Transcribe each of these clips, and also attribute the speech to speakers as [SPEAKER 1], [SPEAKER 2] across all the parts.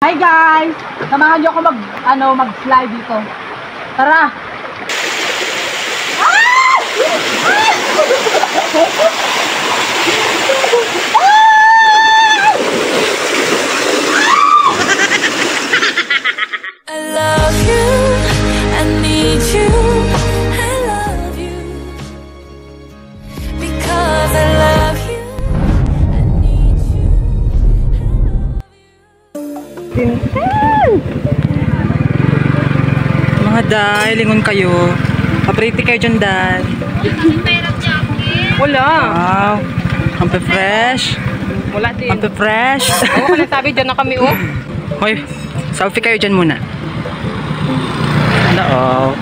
[SPEAKER 1] Hi guys! Samahan niyo ako mag-slide dito. Tara!
[SPEAKER 2] I love you, I need you, I love you, because I love you, I need you, I love you.
[SPEAKER 1] Mga day, lingon kayo. Papriti kayo dyan, day.
[SPEAKER 3] Wala.
[SPEAKER 1] Wow. Ampe fresh.
[SPEAKER 3] Wala din.
[SPEAKER 1] Ampe fresh.
[SPEAKER 3] Oo, nagsabi dyan na kami, oh.
[SPEAKER 1] Hoy, selfie kayo dyan muna. Oo.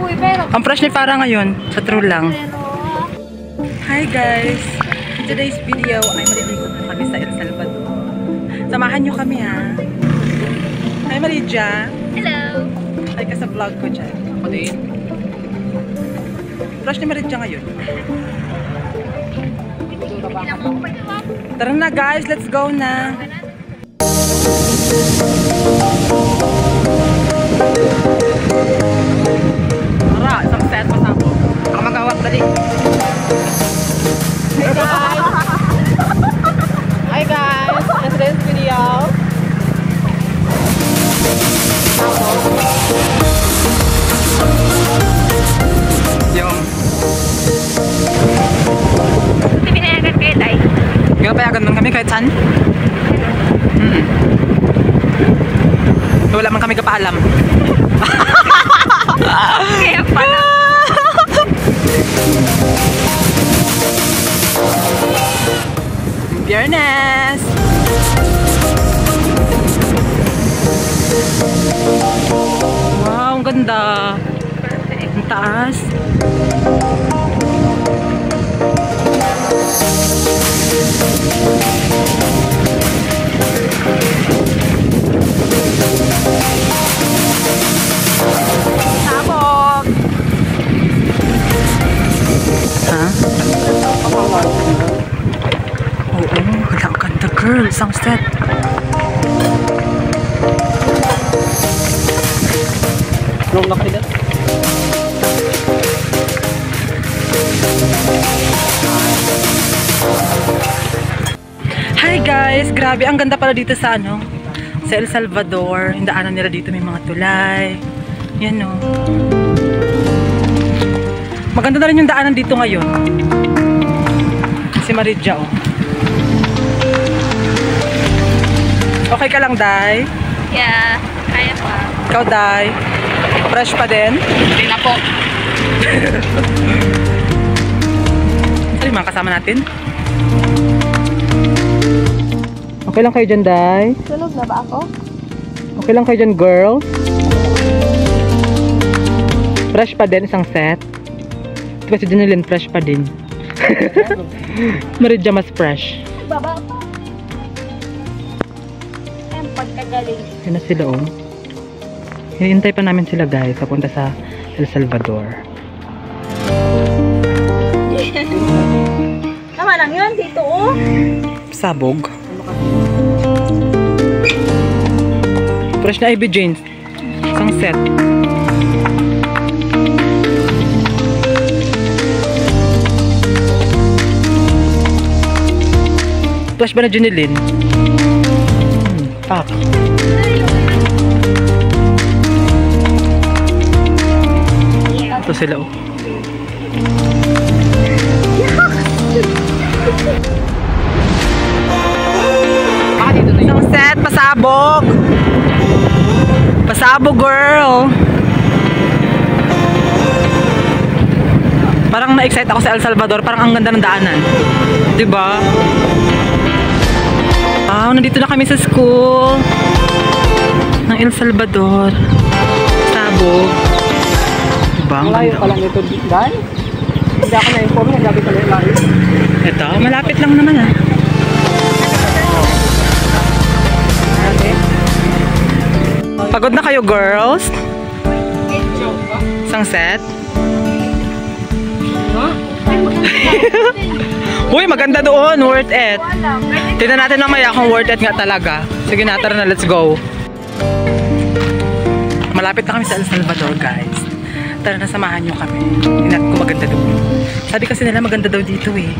[SPEAKER 3] Uy, pero...
[SPEAKER 1] Ang fresh ni para ngayon. Sa true lang. Hi guys. In today's video ay maliligo na kami sa El Salvador. Samahan nyo kami ha. Hi Marija.
[SPEAKER 2] Hello.
[SPEAKER 1] Hi ka sa vlog ko dyan.
[SPEAKER 3] Ako din.
[SPEAKER 1] Fresh ni Marija ngayon. Tara na guys, let's go na. Tara, isang set pa sa ako. Ako mag-awak dali.
[SPEAKER 3] Hey guys! Hi guys! In today's video,
[SPEAKER 1] Yung,
[SPEAKER 2] Pinayagan kayo, Tay.
[SPEAKER 1] yung payagan man kami kahit saan. Wala man kami kapaalam.
[SPEAKER 2] Kaya pala.
[SPEAKER 1] Biyernes! Wow, ang ganda. Ang taas. Sabog! Ha? Oo, ang ganda girl. Isang set.
[SPEAKER 3] nung nakaligat.
[SPEAKER 1] Hi guys! Grabe, ang ganda pala dito sa sa El Salvador. Yung daanan nila dito may mga tulay. Yan o. Maganda na rin yung daanan dito ngayon. Si Marija o. Okay ka lang, Day?
[SPEAKER 2] Yeah, kaya pa.
[SPEAKER 1] Ikaw, Day? Fresh pa din?
[SPEAKER 3] Hindi na po.
[SPEAKER 1] Ano yung mga kasama natin? Okay lang kayo dyan, Day?
[SPEAKER 2] Tulog na ba ako?
[SPEAKER 1] Okay lang kayo dyan, girls? Fresh pa din, isang set. Diba si Janilyn, fresh pa din. Marija mas fresh.
[SPEAKER 2] Baba pa. Ayan, pagkagaling.
[SPEAKER 1] Yun na sila, oh. Hinihintay pa namin sila, guys, papunta sa El Salvador.
[SPEAKER 2] Tama lang yun, dito oh.
[SPEAKER 1] Sabog. Fresh na Ivy Jeans. Isang set. Fresh ba na Janilyn? Pak. Ito sila, oh.
[SPEAKER 3] Baka dito na yun.
[SPEAKER 1] Isang set, pasabog. Pasabog, girl. Parang na-excite ako sa El Salvador. Parang ang ganda ng daanan. Diba? Nandito na kami sa school ng El Salvador. Sabog. Diba? Ang
[SPEAKER 3] Malayo
[SPEAKER 1] ganda.
[SPEAKER 3] pa lang ito, Dan. Hindi ako na-inform, naglabi pala yung layo.
[SPEAKER 1] Ito, malapit lang naman ah.
[SPEAKER 3] Okay.
[SPEAKER 1] Pagod na kayo, girls? Isang set?
[SPEAKER 3] Huh?
[SPEAKER 1] Uy, maganda doon. Worth it. Tignan natin mamaya kung worth it nga talaga. Sige na, tara na. Let's go. Malapit na kami sa El Salvador, guys. Tara na, samahan nyo kami. Tingnan ko maganda doon. Sabi kasi nila maganda daw dito eh.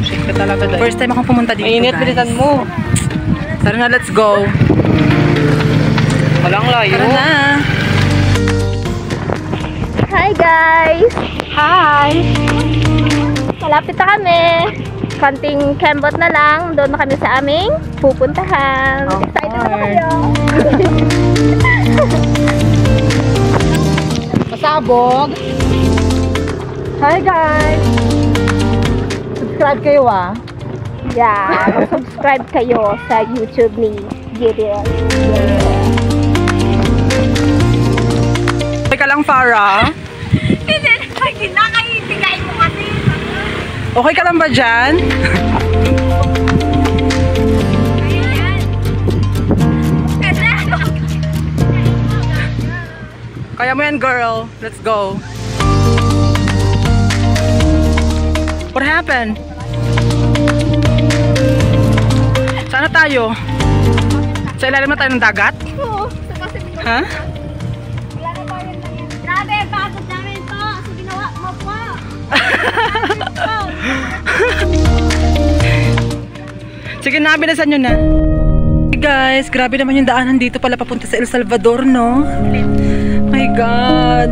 [SPEAKER 1] First time akong pumunta dito,
[SPEAKER 3] Mainit,
[SPEAKER 1] guys.
[SPEAKER 3] bilisan mo.
[SPEAKER 1] Tara na, let's go.
[SPEAKER 3] Walang layo.
[SPEAKER 1] Tara na.
[SPEAKER 4] Hi guys! Hi! Malapit na kami. Konting kembot na lang. Doon na kami sa aming pupuntahan. Excited na kayo?
[SPEAKER 3] Pasabog.
[SPEAKER 4] Hi guys!
[SPEAKER 3] Subscribe kayo ah.
[SPEAKER 4] Yeah, subscribe kayo sa YouTube ni Gideon.
[SPEAKER 1] Okay ka lang, Farah?
[SPEAKER 4] Hindi na kayo ibigay mo kasi.
[SPEAKER 1] Okay ka lang ba dyan? Kaya mo yan, girl. Let's go. What happened? Saan na tayo? Sa ilalim na tayo ng dagat?
[SPEAKER 4] Oo.
[SPEAKER 1] Ha?
[SPEAKER 4] Wala na tayo lang yan. Grabe, pagod namin to. So ginawa mo po.
[SPEAKER 1] Sige na, binasan nyo na. Hey guys, grabe naman yung daanan dito pala papunta sa El Salvador, no? My God.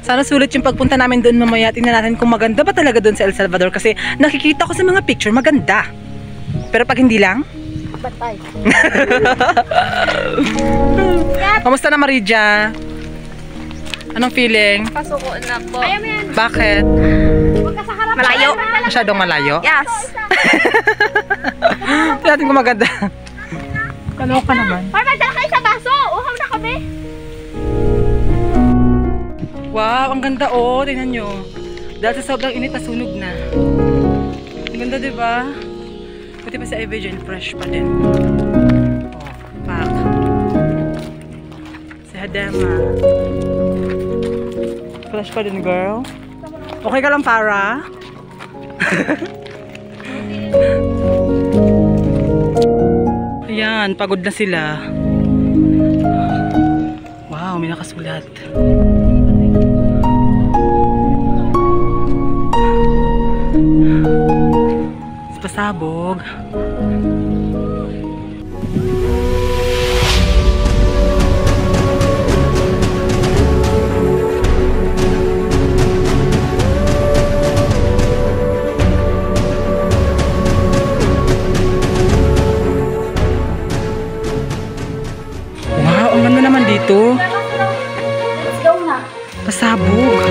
[SPEAKER 1] Sana sulit yung pagpunta namin doon mamaya. Tingnan natin kung maganda ba talaga doon sa El Salvador. Kasi nakikita ko sa mga picture, maganda. Pero pag hindi lang?
[SPEAKER 4] Batay.
[SPEAKER 1] Kamusta na, Marija? Anong feeling?
[SPEAKER 4] Pasuko na po. Ayaw mo yan.
[SPEAKER 1] Bakit?
[SPEAKER 4] Huwag ka sa harap.
[SPEAKER 1] Malayo? Masyadong malayo?
[SPEAKER 4] Yes.
[SPEAKER 1] Tingnan natin kung maganda. Kaloka naman.
[SPEAKER 4] Parang dala kayo sa baso. Uhaw na kami.
[SPEAKER 1] Wow, ang ganda oh. Tingnan nyo. Dahil sa sobrang init, nasunog na. Ang ganda, diba? Buti pa sa Evian, fresh pa din. Oh, pak. Sa Hadema. Fresh pa din, girl. Okay ka lang, Farah? Ayan, pagod na sila. Wow, may nakasulat. Pasabog. Wow, ang ganda naman dito.
[SPEAKER 4] Let's go na.
[SPEAKER 1] Pasabog.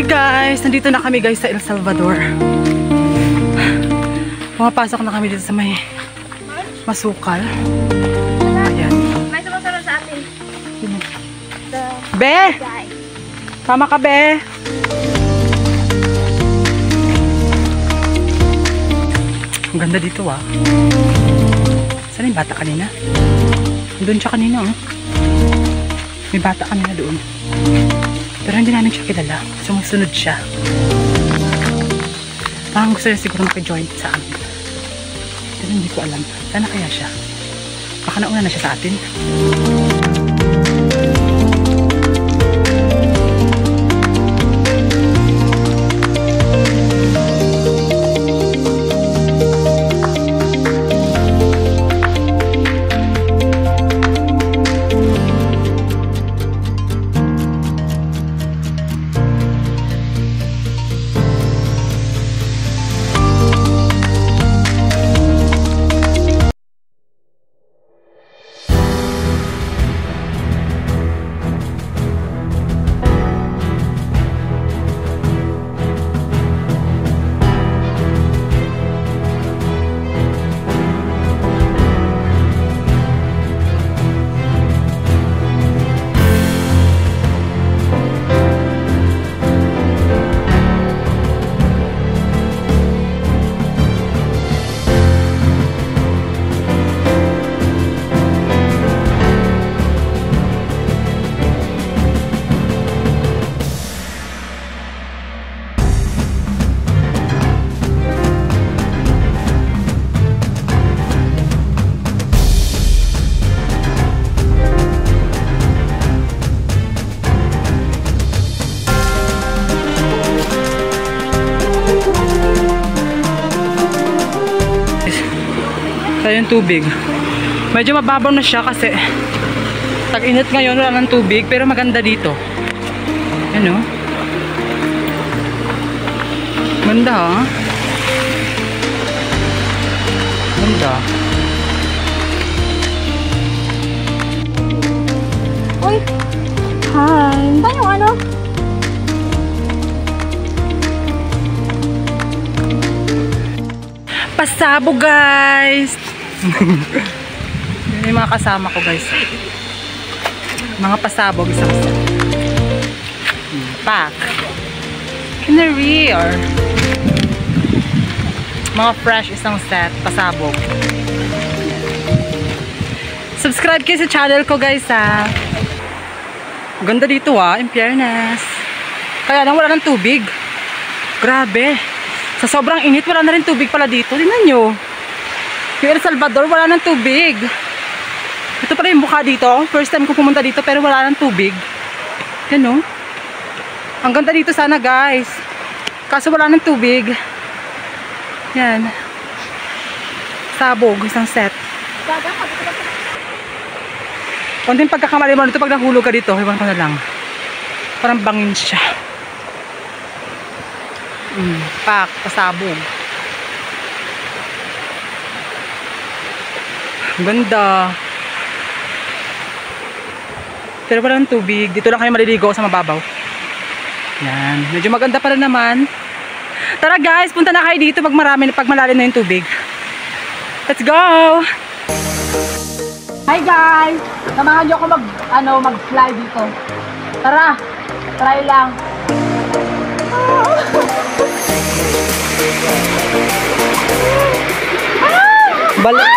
[SPEAKER 1] Hi guys! Nandito na kami guys sa El Salvador. Pumapasok na kami dito sa may masukal. Ayan.
[SPEAKER 4] May sumusunod sa atin.
[SPEAKER 1] Be! Tama ka, Be! Ang ganda dito ah. Saan yung bata kanina? Doon siya kanina oh. May bata kanina doon. Pero hindi namin siya kilala. Sumusunod siya. Parang gusto niya siguro maki-join sa amin. Pero hindi ko alam. Sana kaya siya? Baka nauna na siya sa atin. Yung tubig medyo mababaw na siya kasi tag-init ngayon, wala ng tubig pero maganda dito. Ano? Ganda ha? Ganda.
[SPEAKER 4] Uy! Hi! Saan yung ano?
[SPEAKER 1] Pasabog guys! Yun yung mga kasama ko guys. Mga pasabog isang set. Pack. Canary or mga fresh isang set. Pasabog. Subscribe kayo sa channel ko guys ha. Ganda dito in fairness. Kaya lang wala ng tubig. Grabe. Sa sobrang init, wala na rin tubig pala dito. Tingnan nyo. Yung El Salvador, wala ng tubig. Ito pala yung mukha dito. First time ko pumunta dito, pero wala ng tubig. Yan o. Ang ganda dito sana, guys. Kaso wala ng tubig. Yan. Sabog, isang set. Konting pagkakamali mo dito pag nahulog ka dito. Iwan ko na lang. Parang bangin siya. Pak, pasabog. Ganda. Pero walang tubig. Dito lang kayo maliligo sa mababaw. Yan. Medyo maganda pa rin naman. Tara guys, punta na kayo dito pag malalim na yung tubig. Let's go! Hi guys! Samahan nyo ako mag-fly dito. Tara! Try lang. Balik.